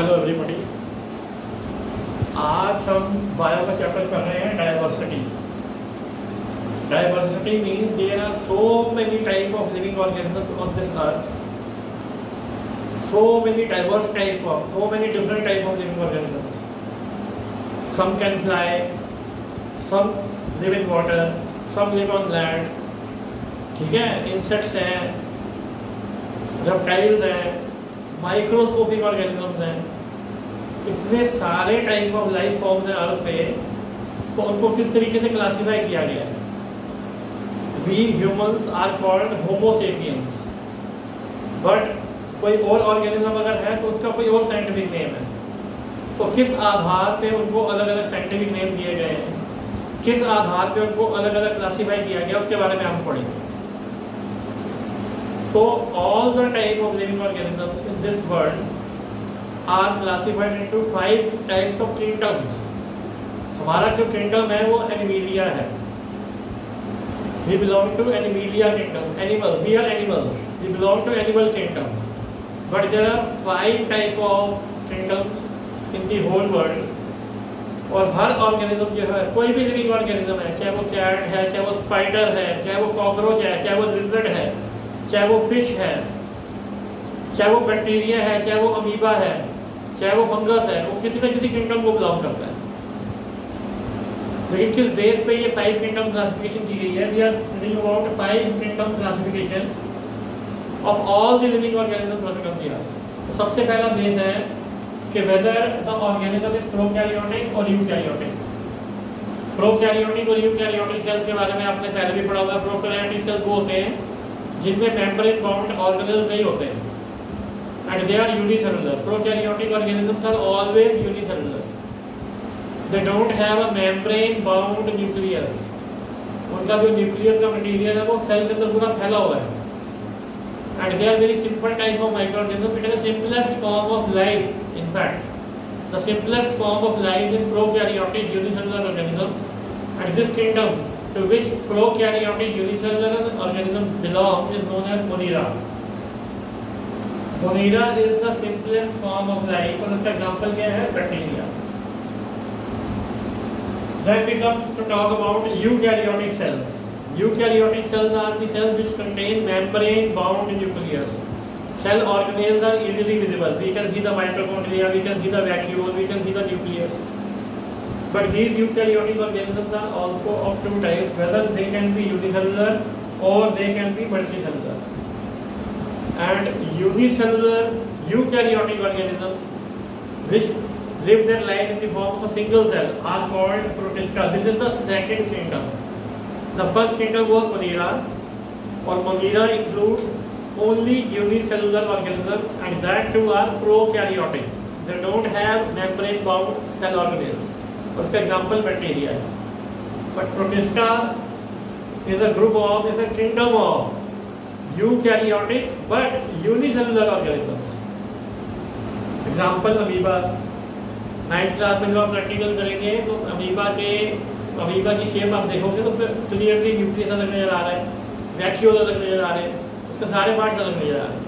Hello everybody. आज हम bio का चैप्टर कर रहे हैं diversity. Diversity means there are so many type of living organism on this earth, so many diverse type of, so many different type of living organisms. Some can fly, some live in water, some live on land. ठीक है, insects हैं, reptiles हैं, microscopic organisms हैं, इतने सारे type of life forms हैं अर्थ पे। तो उनको किस तरीके से क्लासीफाई किया गया है? We humans are called homo sapiens, but कोई और ऑर्गेनिज्म अगर है तो उसका कोई और साइंटिफिक नेम है। तो किस आधार पे उनको अलग अलग साइंटिफिक नेम दिए गए हैं, किस आधार पे उनको अलग अलग क्लासीफाई किया गया, उसके बारे में हम पढ़ेंगे। तो all the type of living organisms in this world are classified into 5 types of kingdoms. हमारा जो किंगडम है वो एनिमेलिया है। We belong to Animalia kingdom. Animals. We are animals. We belong to animal kingdom. But there are 5 type of kingdoms in the whole world. और हर organism जो है, कोई भी लिविंग ऑर्गेनिज्म है, चाहे वो कैट है, चाहे वो स्पाइडर है, चाहे वो कॉकरोच है, चाहे वो लिजर्ड है, चाहे वो फिश है, चाहे वो बैक्टीरिया है, चाहे वो अमीबा है, चाहे वो फंगस है, वो किसी न किसी किंगडम को बिलोंग करता है। लेकिन किस बेस पे ये 5 किंगडम क्लासिफिकेशन की गई है? We are studying about 5 kingdom classification of all the living organism present on the earth. तो सबसे पहला बेस है कि whether the organism is prokaryotic और यूकैरियोटिक। प्रोकैरियोटिक और यूकैरियोटिक सेल्स के बारे में आपने पहले भी पढ़ा होगा। प्रोकैरियोटिक सेल्स वो होते हैं जिनमें मेम्ब्रेन बाउंड ऑर्गेनेल्स नहीं होते हैं, and they are unicellular. Prokaryotic organisms are always unicellular. They don't have a membrane bound nucleus. उनका जो न्यूक्लियर का मटेरियल है वो सेल के अंदर पूरा फैला हुआ है। And they are very simple type of microorganism. It is the simplest form of life. In fact, the simplest form of life is prokaryotic unicellular organisms. And this kingdom to which prokaryotic unicellular organisms belong is known as Monera. Monera is the simplest form of life. और उसका example क्या है? Bacteria. Then we come to talk about eukaryotic cells. Eukaryotic cells are the cells which contain membrane-bound nucleus. Cell organelles are easily visible. We can see the mitochondria, we can see the vacuole, we can see the nucleus. But these eukaryotic organisms are also of 2 types, whether they can be unicellular or they can be multicellular. And unicellular eukaryotic organisms which live their life in the form of a single cell are called Protista. This is the second kingdom. The first kingdom was Monera, or Monera includes only unicellular organisms, and that too are prokaryotic. They don't have membrane-bound cell organelles. उसका example bacteria है. But Protista is a group of, is a kingdom of eukaryotic but unicellular organisms. Example amoeba. 9th class में जब आप practical करेंगे तो amoeba की shape आप देखोगे तो फिर क्लियरली न्यूक्लियस अलग नजर आ रहा है, वैक्यूल अलग नजर आ रहे हैं, उसके सारे पार्ट्स अलग नजर आ रहे हैं।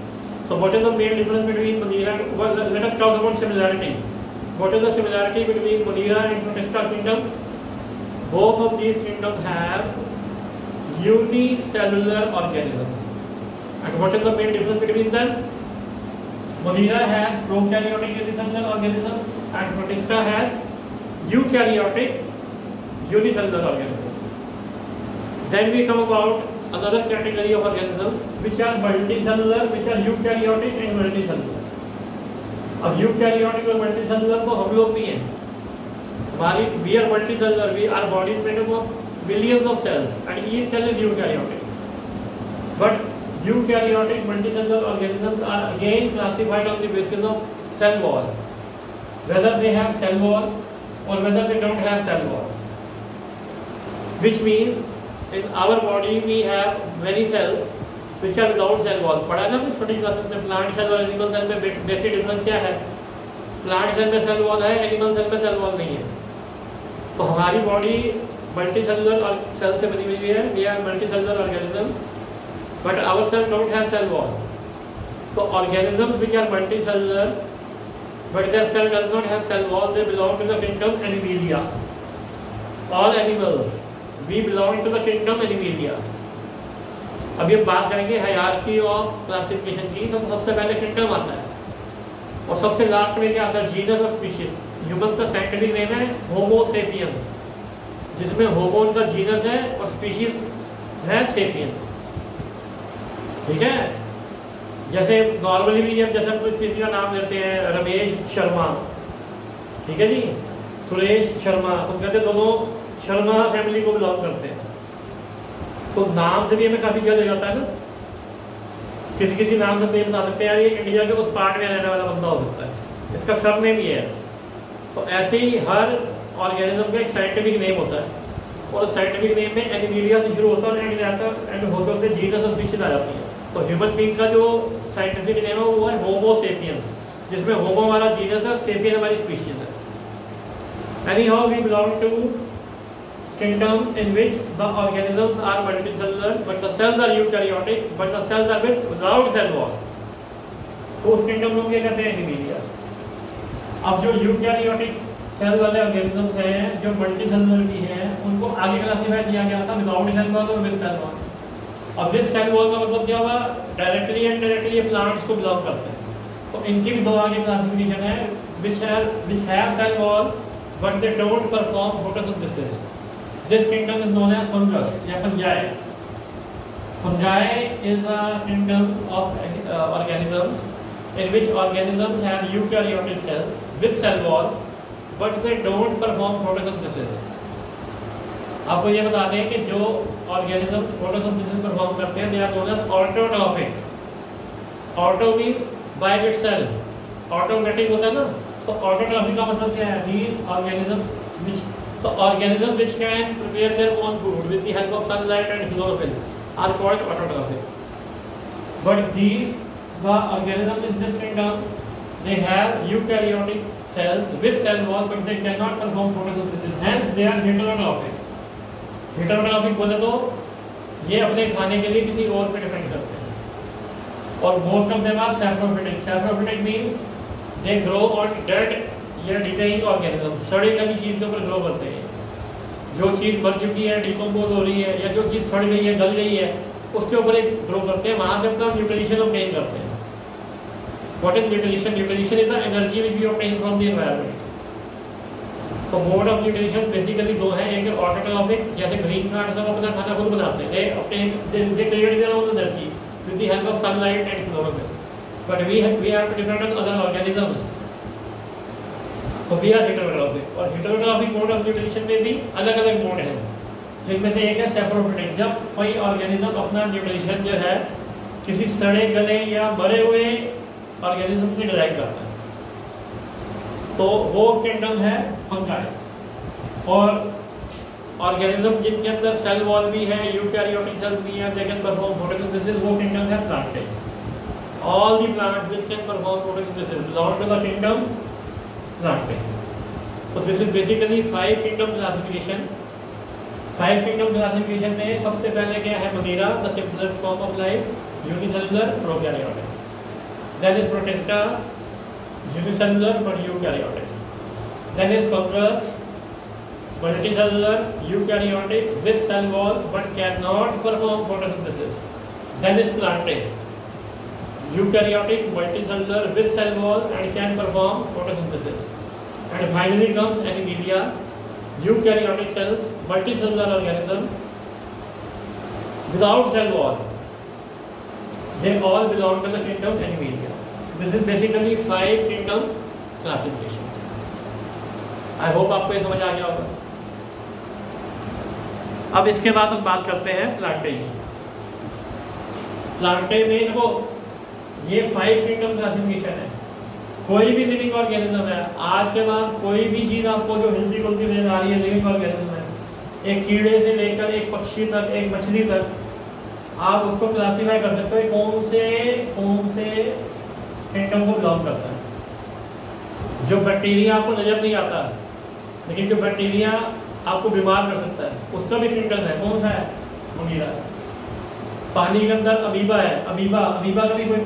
So what is the main difference between Monera? Let us talk about similarity. What is the similarity between Monera and Protista kingdom? Both of these kingdom have unicellular organisms. And what is the main difference between them? Monera has prokaryotic unicellular organisms and Protista has eukaryotic unicellular organisms. Then we come about another category of organisms which are multicellular, which are eukaryotic and multicellular. अब eukaryotic और multicellular तो हम लोग भी हैं। हमारी we are multicellular, our body is made up of millions of cells and each cell is eukaryotic. But eukaryotic multicellular organisms are again classified on the basis of cell wall, whether they have cell wall or whether they don't have cell wall. Which means in our body we have many cells which are without cell wall. पढ़ा ना कुछ छोटी classes में plant cell और animal cell में basic difference क्या है? Plant cell में सेल वॉल है, एनिमल सेल में सेल वॉल नहीं है। तो हमारी बॉडी मल्टीसेलुलर और सेल से बनी हुई है। We are multicellular organisms but our cells don't have cell wall. So organisms which are multicellular but their cell does not have cell walls. They belong to the kingdom Animalia. All animals, we belong to the kingdom Animalia. अभी हम बात करेंगे hierarchy और classification की। सबसे पहले kingdom आता है और सबसे लास्ट में क्या आता है, जीनस और स्पीशीज। ह्यूमन का साइंटिफिक नेम है होमो सेपियंस, जिसमें होमो उनका जीनस है और स्पीशीज है सेपियन। ठीक है, जैसे नॉर्मली भी जब जैसे हम किसी का नाम लेते हैं रमेश शर्मा, ठीक है जी, सुरेश शर्मा, तो कहते दोनों शर्मा फैमिली को बिलोंग करते हैं, तो नाम से भी हमें काफी जज हो जाता है ना। किसी किसी नाम से नहीं बता सकते यार ये इंडिया के उस पार्ट में रहने वाला बंदा हो सकता है, इसका सब नेम ही है। तो ऐसे ही हर ऑर्गेनिज्म का एक साइंटिफिक नेम होता है और साइंटिफिक नेम में एनिमीलिया से शुरू होता है एंड होते होते जीनस और स्पीशीज आ जाती है। तो ह्यूमन बीइंग का जो साइंटिफिक नेम है वो है होमो सेपियंस, जिसमें होमो हमारा जीनस है और सेपियन हमारी स्पीशीज है। Anyhow we belong to kingdom in which the organisms are multicellular but the cells are eukaryotic but the cells are without cell wall, तो उस kingdom को क्या कहते हैं, एनिमीलिया। अब जो यूकैरियोटिक सेल वाले ऑर्गेनिजम्स हैं जो मल्टीसेलुलर भी हैं, उनको आगे क्लासिफाई किया गया था विदाउट सेल वॉल और विद सेल वॉल। अब विद सेल वॉल का मतलब क्या हुआ, डायरेक्टली एंड इनडायरेक्टली ये प्लांट्स को बिलोंग करते हैं, तो इनकी भी दो आगे क्लासिफिकेशन है, which have cell wall but they don't perform photosynthesis. This kingdom is known as fungus या fungi. Fungi is a kingdom of organisms in which organisms have eukaryotic cells with cell wall, but they don't perform photosynthesis. आपको ये बता दें कि जो organisms photosynthesis perform करते हैं, they are known as autotrophic. Auto means by itself. Automatic होता है ना, तो autotrophic का मतलब क्या है? These organisms which the organism which can prepare their own food with the help of sunlight and chlorophyll are called autotrophic. But these the organisms in this kingdom, they have eukaryotic cells with cell wall but they cannot perform photosynthesis, hence they are heterotrophic. Heterotrophic बोले तो ये अपने खाने के लिए किसी और पे डिपेंड करते हैं। और most of them are saprophytic. Saprophytic means they grow on dead या डिकेइंग ऑर्गेनिज्म, सड़ी गली चीज़ के ऊपर ग्रो करते हैं। जो चीज़ मर चुकी है, डिकम्पोज हो रही है, या जो चीज़ सड़ गई है, गल गई है, उसके ऊपर एक ग्रो करते हैं, वहाँ से अपना न्यूट्रिशन ऑब्टेन करते हैं। What is nutrition? Nutrition is the energy which we obtain from the environment. तो मोड ऑफ न्यूट्रिशन बेसिकली दो हैं, एक ऑटोट्रॉफिक, जैसे ग्रीन प्लांट्स सब अपना खाना खुद बनाते हैं, they create their own energy with the help of sunlight and chlorophyll, but we have to depend on other organisms. तो वी आर हेटेरोट्रॉफिक, और हेटेरोट्रॉफिक मोड ऑफ न्यूट्रिशन में भी अलग अलग मोड हैं, जिनमें से एक है सैप्रोफिटिक, जब कोई ऑर्गेनिज्म अपना न्यूट्रिशन जो है किसी सड़े गले या मरे हुए ऑर्गेनिज्म से डिराइव करता है, तो वो किंगडम है फंगाई। और ऑर्गेनिज्म जिनके अंदर सेल वॉल भी है, यूकैरियोटिक सेल्स भी हैं, दे कैन परफॉर्म फोटोसिंथेसिस, वो किंगडम है Plantae. All the plants which can perform photosynthesis belong to the kingdom Plantae. तो this is basically 5 kingdom classification. 5 kingdom classification में सबसे पहले क्या है, Monera, the simplest form of life, unicellular, prokaryotic. Then is Protista, unicellular but eukaryotic. Then is fungus, multicellular, eukaryotic with cell wall but can not perform photosynthesis. Then is Plantae, eukaryotic, multicellular with cell wall and can perform photosynthesis. And finally comes Animalia, eukaryotic cells, multicellular organism without cell wall. They all belong to the kingdom Animalia. This is basically 5 kingdom classification. I hope आपको ये समझ आ गया होगा। अब इसके बाद हम बात करते हैं प्लांटे की। प्लांटे में देखो ये 5 किंगडम क्लासिफिकेशन है। कोई भी लिविंग ऑर्गेनिज्म है, आज के बाद कोई भी चीज़ आपको जो हिलती डुलती नजर आ रही है लिविंग ऑर्गेनिज्म है, एक कीड़े से लेकर एक पक्षी तक, एक मछली तक, आप उसको क्लासीफाई कर सकते हो कौन से किंगडम को बिलोंग करता है। जो बैक्टीरिया आपको नजर नहीं आता, लेकिन जो बैक्टीरिया आपको बीमार कर सकता है, उसका भी किंगडम है। कौन सा है? मगीरा। पानी के अंदर अमीबा है, अमीबा का भी कोई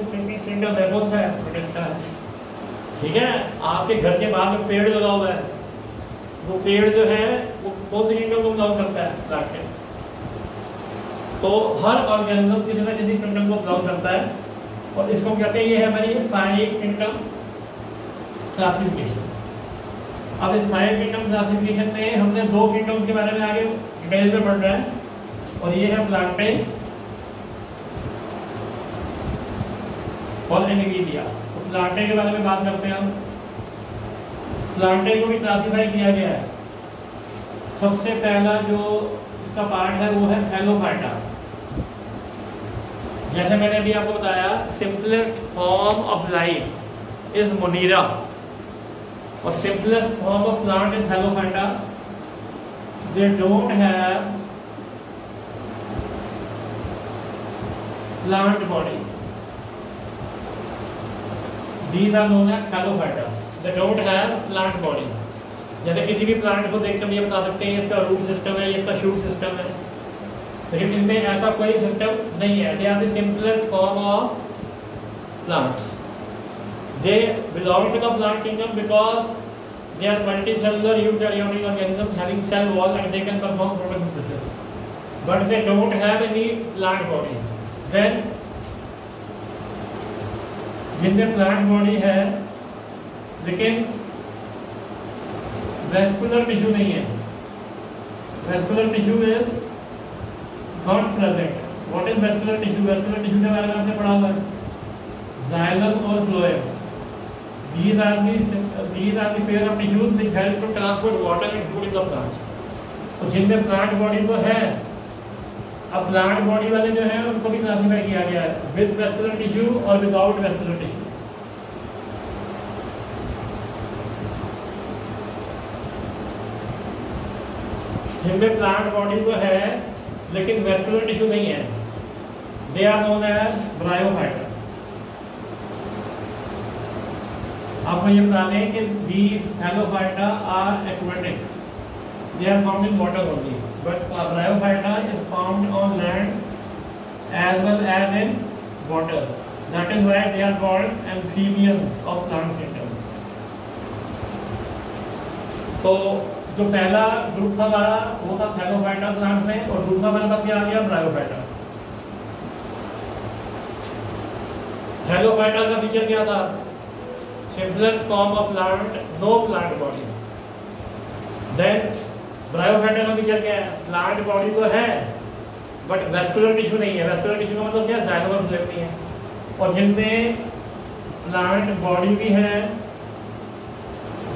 किंगडम है, कौन सा है? प्रोटिस्टा है। ठीक है, आपके घर के बाहर में पेड़ लगा हुआ है, वो पेड़ जो है वो कौन सी किंगडम को बिलोंग करता है? प्लांट के। तो हर ऑर्गेनिज्म किसी न किसी किंगडम को बिलोंग करता है, और इसको कहते हैं, ये है हमारी 5 किंगडम क्लासिफिकेशन। अब इस 5 किंगडम क्लासिफिकेशन में हमने 2 किंगडम के बारे में आगे डिटेल में पढ़ रहा है, और ये है प्लांटे और एनिमिलिया। तो प्लांटे के बारे में बात करते हैं हम। प्लांटे को भी क्लासिफाई किया गया है। सबसे पहला जो इसका पार्ट है वो है थैलोफाइटा। जैसे मैंने अभी आपको बताया, simplest form of life is Monera, और simplest form of plant is Thallophyta. They don't have plant body, these are known as thallophyta. They don't have plant body. जैसे किसी भी प्लांट को देखकर हम ये बता सकते हैं इसका रूट सिस्टम है, इसका शूट सिस्टम है, लेकिन इनमें ऐसा कोई सिस्टम नहीं है। They are the simplest form of plants. They belong to the plant kingdom because they are multicellular eukaryotic organisms having cell wall and they can perform photosynthesis. But they don't have any plant body. Then जिनमें plant body है लेकिन vascular tissue नहीं है, vascular tissue is not present. What is vascular tissue? Vascular tissue के बारे में आपने पढ़ा हुआ है, जाइलम और phloem. these are the pair of tissues which help to transport water and food in the plant. तो जिनमें प्लांट बॉडी तो है, अब प्लांट बॉडी वाले जो हैं उनको भी क्लासिफाई किया गया है विद वेस्कुलर टिश्यू और विदाउट वेस्कुलर टिश्यू। जिनमें प्लांट बॉडी तो है लेकिन वेस्कुलर टिश्यू नहीं है, they are known as bryophyta. आपको ये बता दें कि these thallophyta are aquatic, they are found in water only, but Bryophyta is found on land as well as in water. That is why they are called amphibians of plant kingdom. तो जो पहला group था हमारा वो था Thallophyta plants में, और दूसरा हमारे पास क्या आ गया? ब्रायोफाइटा। थैलोफाइटा का फीचर क्या था? Simplest form of plant, no plant body. Then bryophyta का फीचर क्या है? प्लांट बॉडी तो है बट वेस्कुलर टिश्यू नहीं है। वेस्कुलर टिश्यू का मतलब क्या है? जाइलम और फ्लोएम नहीं है। और जिनमें प्लांट बॉडी भी है,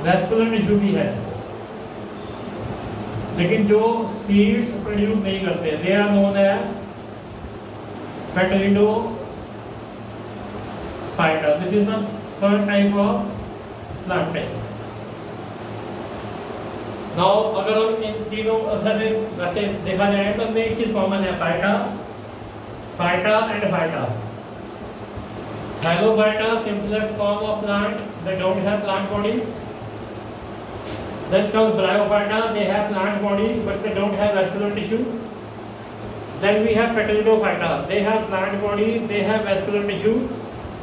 वेस्कुलर टिश्यू भी है, लेकिन जो सीड्स प्रोड्यूस नहीं करते, they are known as Pteridophyta. This is the third type of plant. Now अगर हम इन तीनों से वैसे देखा जाए तो हमें एक चीज कॉमन है, phyta, phyta and phyta. Thallophyta simplest form of plant, they don't have plant body. Then comes Bryophyta, they have plant body but they don't have vascular tissue. Then we have Petalidophyta, they have plant body, they have vascular tissue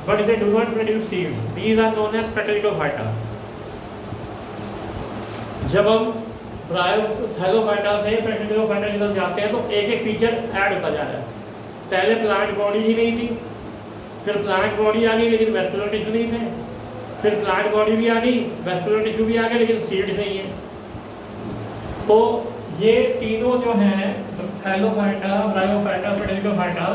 but they do not produce seeds. These are known as Petalidophyta. जब हम Thallophyta से पेटलिडोफाइटा की तरफ जाते हैं तो एक एक फीचर ऐड होता जा रहा है। पहले प्लांट बॉडी ही नहीं थी, फिर प्लांट बॉडी आ गई लेकिन वेस्कुलर टिश्यू नहीं थे, फिर प्लांट बॉडी भी आ गई, वेस्कुलर टिश्यू भी आ गया लेकिन सीड्स नहीं है। तो ये तीनों जो हैं थैलोफाइटा, ब्रायोफाइटा, पेटलिडोफाइटा,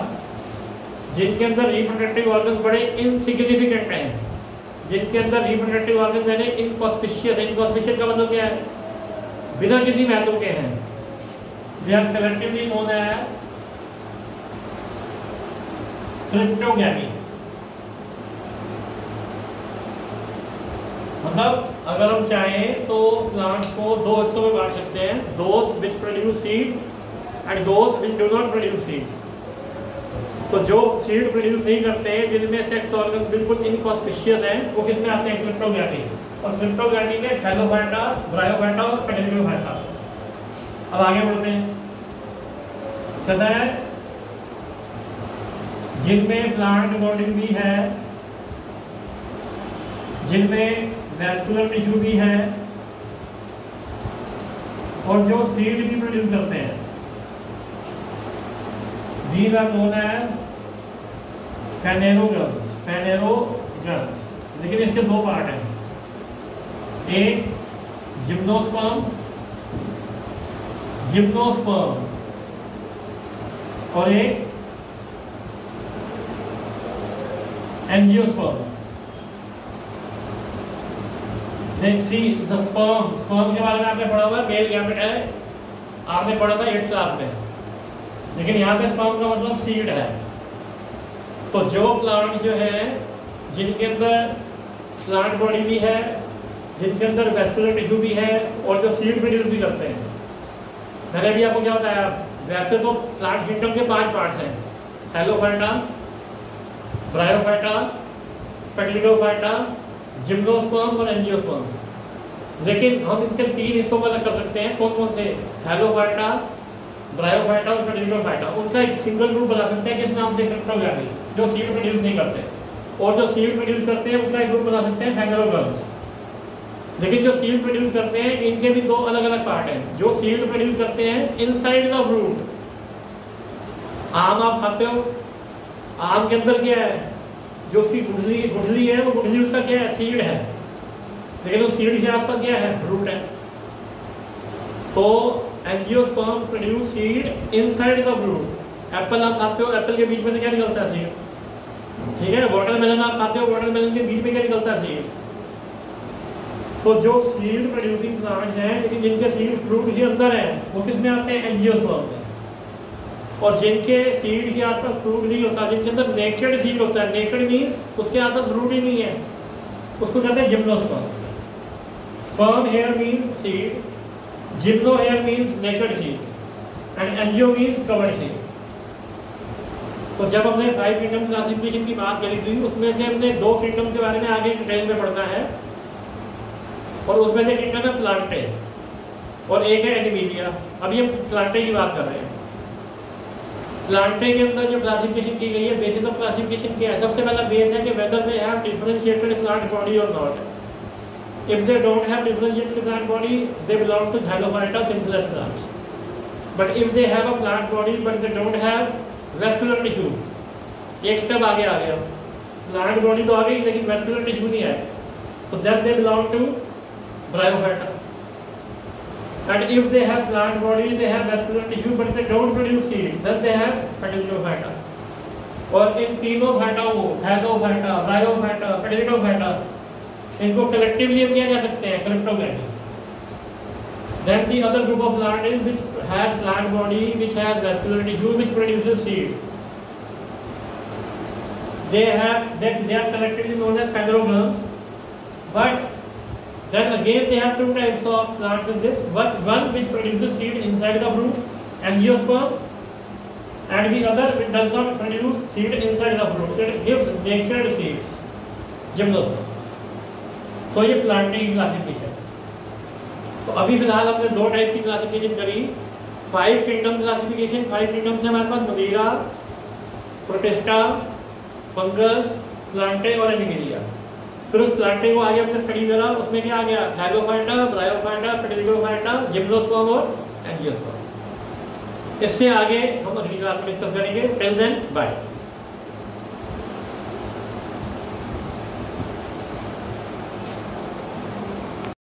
जिनके अंदर रिप्रोडक्टिव ऑर्गन्स बड़े इनसिग्निफिकेंट हैं, जिनके अंदर रिप्रोडक्टिव ऑर्गन यानी इनकॉस्पिशियस है। इनकॉस्पिशियस का मतलब क्या है? बिना किसी महत्व के हैं। They are collectively known as Cryptogamae. मतलब अगर हम चाहें तो प्लांट्स को दो हिस्सों में बांट सकते हैं, those which produce seed and those which do not produce seed. तो जो सीड प्रोड्यूस नहीं करते हैं, जिनमें सेक्स ऑर्गन बिल्कुल इनकॉस्पिशियस हैं, वो किसमें आते हैं? क्रिप्टोगैमी। और क्रिप्टोगैमी में थैलोफाइटा, ब्रायोफाइटा और पेटलिडोफाइटा। अब आगे बढ़ते हैं, कहता है जिनमें प्लांट बॉडी भी है, जिनमें वैस्कुलर टिश्यू भी है और जो सीड भी प्रोड्यूस करते हैं। These are known as phanerogamous, phanerogamous। लेकिन इसके दो पार्ट हैं, एक जिम्नोस्पर्म और एक एंजियोस्पर्म। सी द स्पर्म के बारे में आपने पढ़ा हुआ है, मेल गैमेट है, आपने पढ़ा था 8th क्लास में। लेकिन यहाँ पे स्पर्म का मतलब सीड है। तो जो प्लांट जो है जिनके अंदर प्लांट बॉडी भी है, जिनके अंदर वैस्कुलर टिश्यू भी है और जो सीड प्रोड्यूस भी करते हैं। मैंने भी आपको क्या बताया, वैसे तो प्लांट किंगडम के 5 पार्ट्स हैं, थैलोफाइटा, ब्रायोफाइटा, पेक्लिडोफाइटा, जिम्नोस्पर्म और एंजियोस्पर्म। लेकिन हम इनके 3 हिस्सों में अलग कर सकते हैं। कौन कौन से? थैलोफाइटा, ब्रायोफाइटा और पेक्लिडोफाइटा। उनका एक सिंगल ग्रुप बना सकते हैं किस नाम से? क्रिप्टोगैमी, जो सीड प्रोड्यूस नहीं करते। और जो सीड प्रोड्यूस करते हैं उनका एक ग्रुप बना सकते हैं फैनेरोगर्म्स। लेकिन जो सीड प्रोड्यूस करते हैं इनके भी 2 अलग अलग पार्ट हैं। जो सीड प्रोड्यूस करते हैं इनसाइड द फ्रूट, आम आप खाते हो, आम के अंदर क्या है? जो उसकी गुठली है, वो गुठली उसका क्या है? सीड है। लेकिन उस सीड के आसपास क्या है? फ्रूट है। तो angiosperm produce seed inside the fruit. Apple आप खाते हो, एप्पल के बीच में से क्या निकलता है? सीड। ठीक है। वाटरमेलन आप खाते हो, वाटरमेलन के बीच में क्या निकलता है? सीड। तो जो सीड प्रोड्यूसिंग प्लांट्स हैं लेकिन जिनके सीड फ्रूट के अंदर है, वो किस में आते हैं? एंजियोस्पर्म में। और जिनके सीड के आसपास फ्रूट नहीं होता, जिनके अंदर नेकेड सीड होता है, नेकेड मीन्स उसके आसपास फ्रूट ही नहीं है, उसको कहते हैं gymnosperm. Sperm here means seed, gymno here means naked seed and angio means covered seed. तो जब हमने 5 किंगडम क्लासिफिकेशन की बात करी थी, उसमें से हमने 2 किंगडम के बारे में आगे डिटेल में पढ़ना है। और उसमें से किंगडम है प्लांटे और एक है एनिमीलिया। अभी हम प्लांटे की बात कर रहे हैं। प्लांटे के अंदर जो क्लासिफिकेशन की गई है, बेसिस ऑफ क्लासिफिकेशन क्या है? सबसे पहला बेस है कि whether they have differentiated plant body और not. If they don't have differentiated plant body, they belong to Thallophyta simplest plants. But if they have a plant body but they don't have vascular tissue, एक step आगे आ गया। Plant body तो आ गई लेकिन vascular tissue नहीं है, तो then they belong to bryophyta. And if they have plant body, they have vascular tissue, but they don't produce seed, then they have petalidophyta. और इन तीनों फाइटाओं को, थैलोफाइटा, ब्रायोफाइटा, पेटालिडोफाइटा, इनको कलेक्टिवली हम क्या कह सकते हैं? Cryptogamy. Then the other group of plant is which has plant body, which has vascular tissue, which produces seed. They are collectively known as phanerogamous, but then again they have 2 types of plants in this. One which produces seed inside the fruit, angiosperm, and the other which does not produce seed inside the fruit. It gives naked seeds, gymnosperm. तो ये planting की classification. तो अभी फिलहाल हमने 2 type की classification करी। 5 kingdom classification. 5 kingdom से हमारे पास मदीरा, प्रोटिस्टा, फंगस, प्लांटे और एनिमिलिया। फिर उस प्लांटे को आगे हमने स्टडी करा, उसमें क्या आ गया? थैलोफाइटा, ब्रायोफाइटा, पेटालिडोफाइटा, जिम्नोस्पर्म और एंजियोस्पर्म। इससे आगे हम अगली क्लास में डिस्कस करेंगे। Till then bye.